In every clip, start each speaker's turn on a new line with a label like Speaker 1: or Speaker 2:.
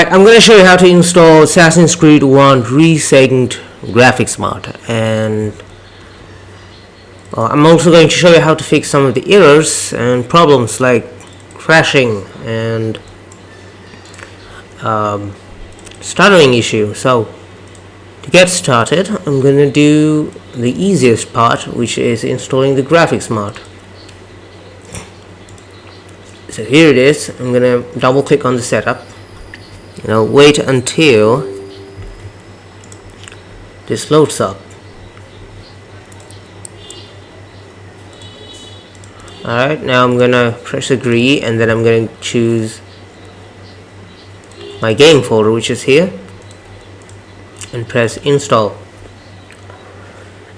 Speaker 1: Alright, I'm going to show you how to install Assassin's Creed 1 resynced graphics mod, and I'm also going to show you how to fix some of the errors and problems like crashing and stuttering issue. So to get started, I'm going to do the easiest part, which is installing the graphics mod. So here it is. I'm going to double click on the setup. Now wait until this loads up. Alright, now I'm gonna press agree, and then I'm going to choose my game folder, which is here, and press install.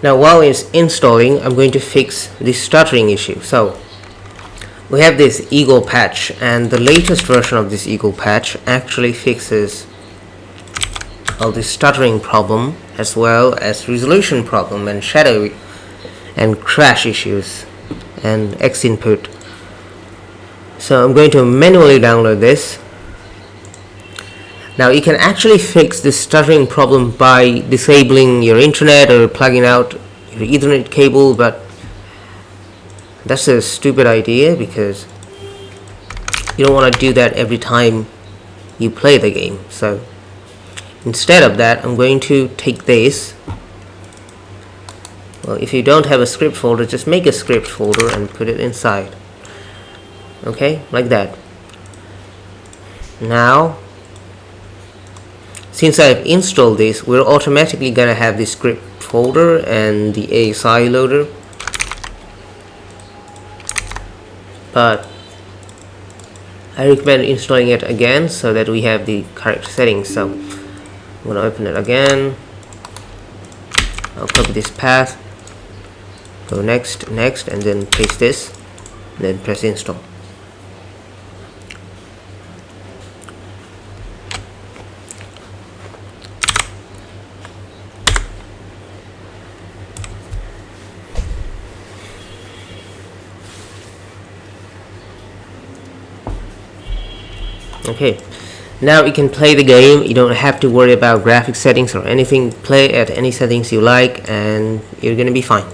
Speaker 1: Now while it's installing, I'm going to fix the stuttering issue. So we have this Eagle patch, and the latest version of this Eagle patch actually fixes all the stuttering problem as well as resolution problem and shadow and crash issues and X input. So I'm going to manually download this. Now you can actually fix this stuttering problem by disabling your internet or plugging out your Ethernet cable, but that's a stupid idea because you don't want to do that every time you play the game. So instead of that, I'm going to take this. Well, if you don't have a script folder, just make a script folder and put it inside. Okay, like that. Now, since I've installed this, we're automatically gonna have the script folder and the ASI loader. But I recommend installing it again so that we have the correct settings. So I'm going to open it again. I'll copy this path, go next, and then paste this, and then press install. Okay, now you can play the game. You don't have to worry about graphic settings or anything. Play at any settings you like and you're gonna be fine.